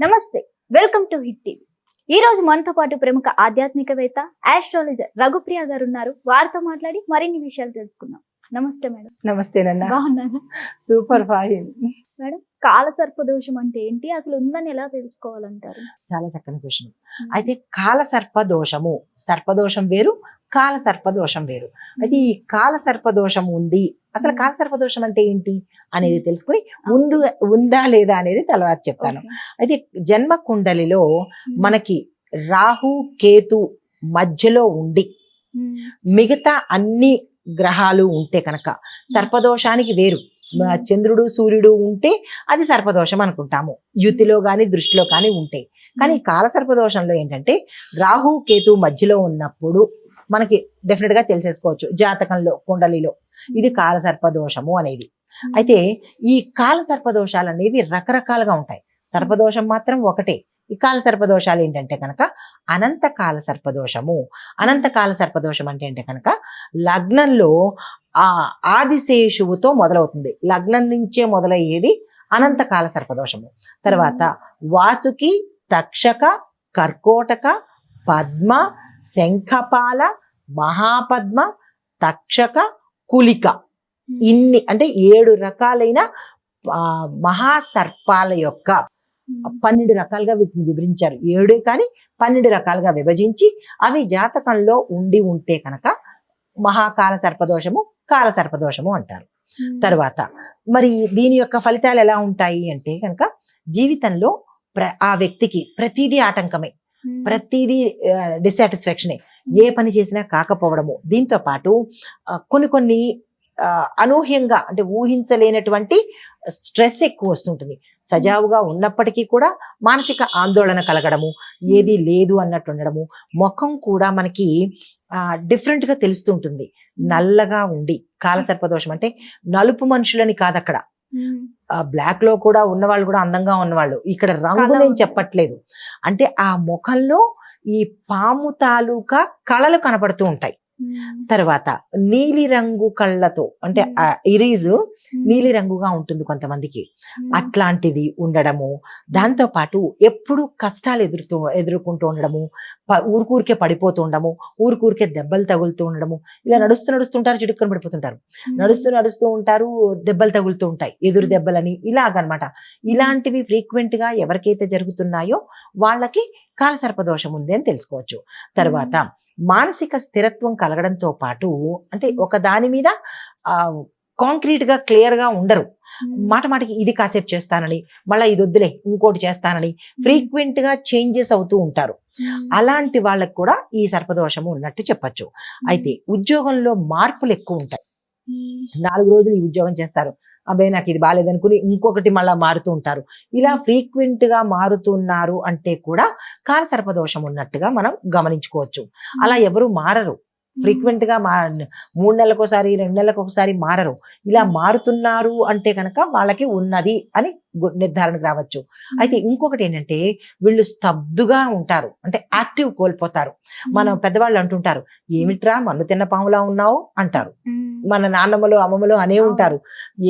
నమస్తే, welcome to hit TV. ఈ రోజు మనతో పాటు ప్రముఖ ఆధ్యాత్మికవేత్త ఆస్ట్రాలజర్ రఘుప్రియ గారు ఉన్నారు. వారితో మాట్లాడి మరిన్ని విషయాలు తెలుసుకుందాం. నమస్తే మేడం. నమస్తేనన్నా. బాగున్నాను సూపర్ ఫైన్ మేడం. కాల సర్పదోషం అంటే ఏంటి, అసలు ఉందని ఎలా తెలుసుకోవాలంటారు? చాలా చక్కని క్వశ్చన్. అయితే కాల సర్పదోషము, సర్పదోషం వేరు, కాల సర్పదోషం వేరు. అయితే ఈ కాల సర్పదోషం ఉంది, అసలు కాల సర్పదోషం అంటే ఏంటి అనేది తెలుసుకుని ముందు ఉందా లేదా అనేది తర్వాత చెప్తాను. అయితే జన్మ కుండలిలో మనకి రాహు కేతు మధ్యలో ఉండి మిగతా అన్ని గ్రహాలు ఉంటే కనుక సర్పదోషానికి వేరు. చంద్రుడు సూర్యుడు ఉంటే అది సర్పదోషం అనుకుంటాము, యుతిలో కానీ దృష్టిలో కానీ ఉంటాయి. కానీ కాల సర్పదోషంలో ఏంటంటే రాహు కేతు మధ్యలో ఉన్నప్పుడు మనకి డెఫినెట్ గా తెలిసేసుకోవచ్చు జాతకంలో కుండలిలో ఇది కాల సర్పదోషము అనేది. అయితే ఈ కాల సర్పదోషాలు అనేవి రకరకాలుగా ఉంటాయి. సర్పదోషం మాత్రం ఒకటే. ఈ కాల సర్పదోషాలు ఏంటంటే కనుక అనంతకాల సర్పదోషము. అనంతకాల సర్పదోషం అంటే కనుక లగ్నంలో ఆదిశేషువుతో మొదలవుతుంది. లగ్నం నుంచే మొదలయ్యేది అనంతకాల సర్పదోషము. తర్వాత వాసుకి, తక్షక, కర్కోటక, పద్మ, శంఖపాల, మహాపద్మ, తక్షక, కులిక, ఇన్ని అంటే 7 రకాలైన మహాసర్పాల యొక్క 12 రకాలుగా వీటిని విభజించారు. 7 కానీ 12 రకాలుగా విభజించి అవి జాతకంలో ఉంటే కనుక మహాకాల సర్పదోషము, కాల సర్పదోషము అంటారు. తర్వాత మరి దీని యొక్క ఫలితాలు ఎలా ఉంటాయి అంటే కనుక జీవితంలో ఆ వ్యక్తికి ప్రతిదీ ఆటంకమే, ప్రతిదీ డిసాటిస్ఫాక్షనే, ఏ పని చేసినా కాకపోవడము. దీంతో పాటు కొన్ని అనూహ్యంగా అంటే ఊహించలేనటువంటి స్ట్రెస్ ఎక్కువ వస్తుంటుంది. సజావుగా ఉన్నప్పటికీ కూడా మానసిక ఆందోళన కలగడము, ఏది లేదు అన్నట్టు ఉండడము, ముఖం కూడా మనకి డిఫరెంట్ గా తెలుస్తుంటుంది, నల్లగా ఉండి. కాల సర్పదోషం అంటే నలుపు మనుషులని కాదు, అక్కడ బ్లాక్ లో కూడా ఉన్నవాళ్ళు కూడా అందంగా ఉన్నవాళ్ళు. ఇక్కడ రంగు నేను చెప్పట్లేదు, అంటే ఆ ముఖంలో ఈ పాము తాలూకా కళలు కనపడుతూ ఉంటాయి. తర్వాత నీలి రంగు కళ్ళతో, అంటే ఇరీజ్ నీలి రంగుగా ఉంటుంది కొంతమందికి, అట్లాంటివి ఉండడము. దాంతో పాటు ఎప్పుడు కష్టాలు ఎదుర్కొంటూ ఉండడము, ఊరికూరికే పడిపోతూ ఉండము, ఊరికూరికే దెబ్బలు తగులుతూ ఉండడము. ఇలా నడుస్తుంటారు, చిడుక్కొని పడిపోతుంటారు, నడుస్తూ ఉంటారు, దెబ్బలు తగులుతూ ఉంటాయి, ఎదురు దెబ్బలని, ఇలాగనమాట. ఇలాంటివి ఫ్రీక్వెంట్ గా ఎవరికైతే జరుగుతున్నాయో వాళ్ళకి కాల సర్పదోషం ఉంది అని తెలుసుకోవచ్చు. తర్వాత మానసిక స్థిరత్వం కలగడంతో పాటు, అంటే ఒక దాని మీద కాంక్రీట్ గా క్లియర్ గా ఉండరు. మాటకి ఇది కాసేపు చేస్తానని, మళ్ళీ ఇది వద్దులే ఇంకోటి చేస్తానని ఫ్రీక్వెంట్ గా చేంజెస్ అవుతూ ఉంటారు. అలాంటి వాళ్ళకు కూడా ఈ సర్పదోషము ఉన్నట్టు చెప్పచ్చు. అయితే ఉద్యోగంలో మార్పులు ఎక్కువ ఉంటాయి. 4 రోజులు ఈ ఉద్యోగం చేస్తారు, అబ్బాయి నాకు ఇది బాగాలేదనుకుని ఇంకొకటి మళ్ళా మారుతూ ఉంటారు. ఇలా ఫ్రీక్వెంట్ గా మారుతున్నారు అంటే కూడా కాల సర్పదోషం ఉన్నట్టుగా మనం గమనించుకోవచ్చు. అలా ఎవరు మారరు, ఫ్రీక్వెంట్ గా 3 నెలలకు ఒకసారి 2 నెలలకు ఒకసారి మారరు. ఇలా మారుతున్నారు అంటే కనుక వాళ్ళకి ఉన్నది అని నిర్ధారణకు రావచ్చు. అయితే ఇంకొకటి ఏంటంటే వీళ్ళు స్తబ్దుగా ఉంటారు, అంటే యాక్టివ్ కోల్పోతారు. మన పెద్దవాళ్ళు అంటుంటారు, ఏమిట్రా మన్ను తిన్న పాములా ఉన్నావు అంటారు. మన నాన్నమ్మలు అమ్మమ్మలు అనే ఉంటారు,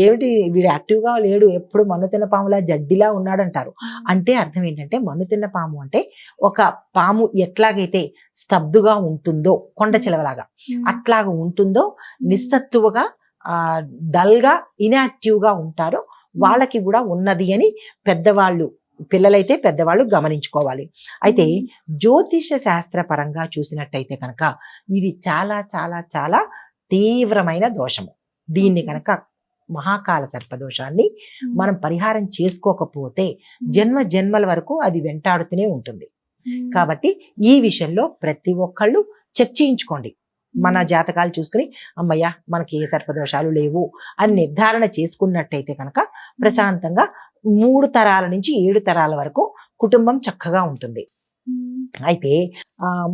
ఏమిటి వీడు యాక్టివ్ గా లేడు, ఎప్పుడు మన్ను తిన్న పాములా జడ్డిలా ఉన్నాడు అంటారు. అంటే అర్థం ఏంటంటే మన్ను తిన్న పాము అంటే ఒక పాము ఎట్లాగైతే స్తబ్దుగా ఉంటుందో, కొండ చిలవలాగా అట్లాగా ఉంటుందో, నిస్సత్తువగా డల్ గా ఇన్యాక్టివ్ గా ఉంటారో వాళ్ళకి కూడా ఉన్నది అని పెద్దవాళ్ళు, పిల్లలైతే పెద్దవాళ్ళు గమనించుకోవాలి. అయితే జ్యోతిష శాస్త్ర పరంగా చూసినట్టయితే కనుక ఇది చాలా చాలా చాలా తీవ్రమైన దోషము. దీన్ని కనుక మహాకాల సర్పదోషాన్ని మనం పరిహారం చేసుకోకపోతే జన్మల వరకు అది వెంటాడుతూనే ఉంటుంది. కాబట్టి ఈ విషయంలో ప్రతి ఒక్కళ్ళు చెక్ చేయించుకోండి. మన జాతకాలు చూసుకుని అమ్మయ్య మనకి ఏ సర్పదోషాలు లేవు అని నిర్ధారణ చేసుకున్నట్టయితే కనుక ప్రశాంతంగా 3 తరాల నుంచి 7 తరాల వరకు కుటుంబం చక్కగా ఉంటుంది. అయితే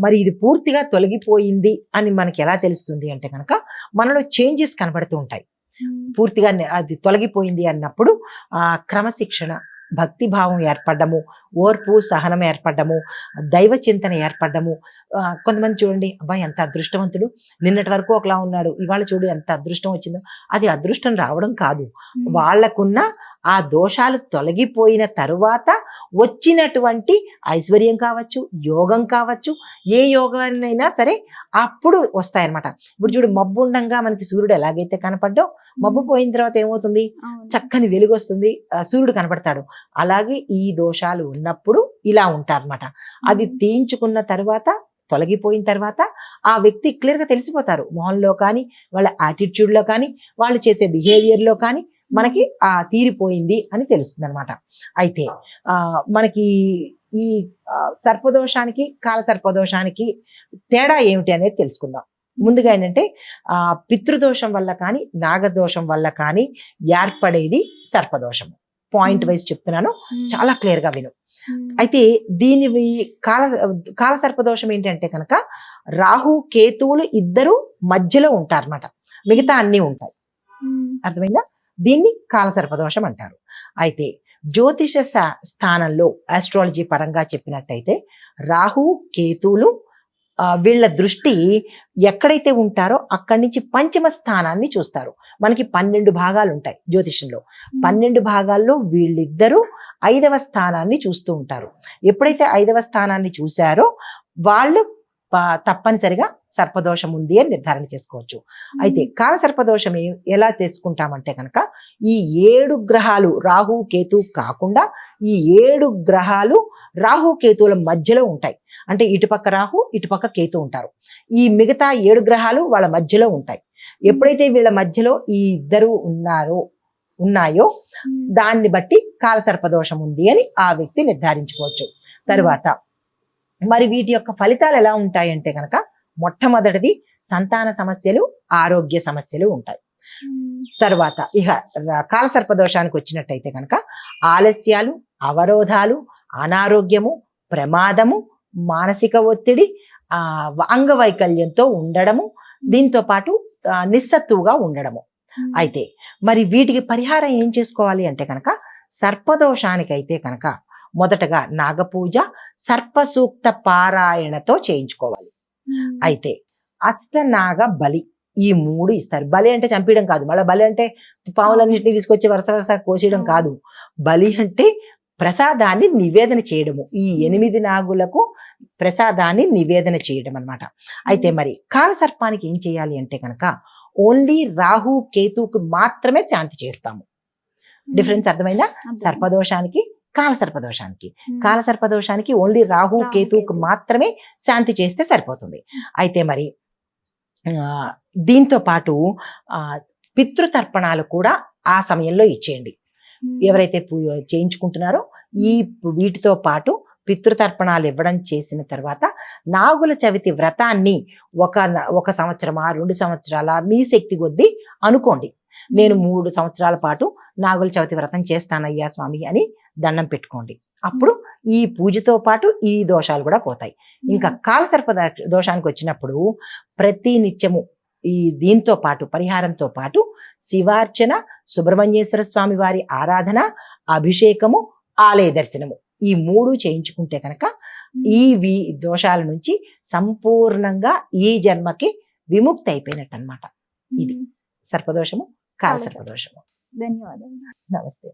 మరి ఇది పూర్తిగా తొలగిపోయింది అని మనకి ఎలా తెలుస్తుంది అంటే కనుక మనలో చేంజెస్ కనబడుతూ ఉంటాయి. పూర్తిగా అది తొలగిపోయింది అన్నప్పుడు క్రమశిక్షణ, భక్తిభావం ఏర్పడము, ఓర్పు సహనం ఏర్పడము, దైవ చింతన ఏర్పడము. కొంతమంది చూడండి, అబ్బాయి ఎంత అదృష్టవంతుడు, నిన్నటి వరకు ఒకలా ఉన్నాడు, ఇవాళ చూడు ఎంత అదృష్టం వచ్చిందో. అది అదృష్టం రావడం కాదు, వాళ్ళకున్న ఆ దోషాలు తొలగిపోయిన తరువాత వచ్చినటువంటి ఐశ్వర్యం కావచ్చు, యోగం కావచ్చు, ఏ యోగాన్నైనా సరే అప్పుడు వస్తాయన్నమాట. ఇప్పుడు చూడు, మబ్బు ఉండంగా మనకి సూర్యుడు ఎలాగైతే కనపడ్డో, మబ్బు పోయిన తర్వాత ఏమవుతుంది, అవును. చక్కని వెలుగు వస్తుంది, సూర్యుడు కనపడతాడు. అలాగే ఈ దోషాలు ఉన్నప్పుడు ఇలా ఉంటారన్నమాట. అది తీయించుకున్న తర్వాత, తొలగిపోయిన తర్వాత ఆ వ్యక్తి క్లియర్ గా తెలిసిపోతారు. మొహంలో కానీ, వాళ్ళ యాటిట్యూడ్ లో కానీ, వాళ్ళు చేసే బిహేవియర్ లో కానీ మనకి ఆ తీరిపోయింది అని తెలుస్తుంది అనమాట. అయితే మనకి ఈ సర్పదోషానికి, కాల సర్పదోషానికి తేడా ఏమిటి అనేది తెలుసుకుందాం. ముందుగా ఏంటంటే పితృదోషం వల్ల కానీ, నాగదోషం వల్ల కానీ ఏర్పడేది సర్పదోషము. పాయింట్ వైజ్ చెప్తున్నాను, చాలా క్లియర్ గా విను. అయితే దీని కాల సర్పదోషం ఏంటంటే కనుక రాహు కేతువులు ఇద్దరు మధ్యలో ఉంటారన్నమాట, మిగతా అన్ని ఉంటాయి. అర్థమైందా? దీన్ని కాల సర్పదోషం అంటారు. అయితే జ్యోతిష స్థానంలో ఆస్ట్రాలజీ పరంగా చెప్పినట్టయితే రాహు కేతువులు వీళ్ళ దృష్టి ఎక్కడైతే ఉంటారో అక్కడి నుంచి పంచమ స్థానాన్ని చూస్తారు. మనకి 12 భాగాలు ఉంటాయి జ్యోతిషంలో. 12 భాగాల్లో వీళ్ళిద్దరూ 5వ స్థానాన్ని చూస్తూ ఉంటారు. ఎప్పుడైతే 5వ స్థానాన్ని చూశారో వాళ్ళు తప్పనిసరిగా సర్పదోషం ఉంది అని నిర్ధారణ చేసుకోవచ్చు. అయితే కాల సర్పదోషం ఎలా తెలుసుకుంటామంటే కనుక ఈ 7 గ్రహాలు రాహు కేతు కాకుండా ఈ 7 గ్రహాలు రాహు కేతువుల మధ్యలో ఉంటాయి. అంటే ఇటుపక్క రాహు, ఇటుపక్క కేతు ఉంటారు. ఈ మిగతా 7 గ్రహాలు వాళ్ళ మధ్యలో ఉంటాయి. ఎప్పుడైతే వీళ్ళ మధ్యలో ఈ ఇద్దరు ఉన్నాయో దాన్ని బట్టి కాల సర్పదోషం ఉంది అని ఆ వ్యక్తి నిర్ధారించుకోవచ్చు. తరువాత మరి వీటి యొక్క ఫలితాలు ఎలా ఉంటాయంటే కనుక మొట్టమొదటిది సంతాన సమస్యలు, ఆరోగ్య సమస్యలు ఉంటాయి. తర్వాత ఇక కాల సర్పదోషానికి వచ్చినట్టయితే కనుక ఆలస్యాలు, అవరోధాలు, అనారోగ్యము, ప్రమాదము, మానసిక ఒత్తిడి, అంగవైకల్యంతో ఉండడము, దీంతో పాటు నిస్సత్తువుగా ఉండడము. అయితే మరి వీటికి పరిహారం ఏం చేసుకోవాలి అంటే కనుక సర్పదోషానికైతే కనుక మొదటగా నాగపూజ, సర్పసూక్త పారాయణతో చేయించుకోవాలి. అయితే అష్టనాగ బలి, ఈ 3 ఇస్తారు. బలి అంటే చంపేయడం కాదు, మళ్ళీ బలి అంటే పావులన్నింటినీ తీసుకొచ్చి వరుస కోసేయడం కాదు. బలి అంటే ప్రసాదాన్ని నివేదన చేయడము, ఈ 8 నాగులకు ప్రసాదాన్ని నివేదన చేయడం అన్నమాట. అయితే మరి కాల సర్పానికి ఏం చేయాలి అంటే కనుక ఓన్లీ రాహు కేతువుకు మాత్రమే శాంతి చేస్తాము. డిఫరెన్స్ అర్థమైందా? సర్పదోషానికి, కాల సర్పదోషానికి. కాల సర్పదోషానికి ఓన్లీ రాహు కేతువుకు మాత్రమే శాంతి చేస్తే సరిపోతుంది. అయితే మరి దీంతో పాటు పితృతర్పణాలు కూడా ఆ సమయంలో ఇచ్చేయండి. ఎవరైతే చేయించుకుంటున్నారో వీటితో పాటు పితృతర్పణాలు ఇవ్వడం చేసిన తర్వాత నాగుల చవితి వ్రతాన్ని ఒక సంవత్సరమా, 2 సంవత్సరాల మీ శక్తి కొద్దీ అనుకోండి. నేను 3 సంవత్సరాల పాటు నాగుల చవితి వ్రతం చేస్తానయ్యా స్వామి అని దండం పెట్టుకోండి. అప్పుడు ఈ పూజతో పాటు ఈ దోషాలు కూడా పోతాయి. ఇంకా కాల సర్ప దోషానికి వచ్చినప్పుడు ప్రతి నిత్యము దీంతో పాటు పరిహారంతో పాటు శివార్చన, సుబ్రహ్మణ్యేశ్వర స్వామి వారి ఆరాధన, అభిషేకము, ఆలయ దర్శనము, ఈ 3 చేయించుకుంటే కనుక ఈ దోషాల నుంచి సంపూర్ణంగా ఈ జన్మకి విముక్తి అయిపోయినట్టు అన్నమాట. ఇది సర్పదోషము, కాల సర్పదోషము. ధన్యవాదాలు. నమస్తే.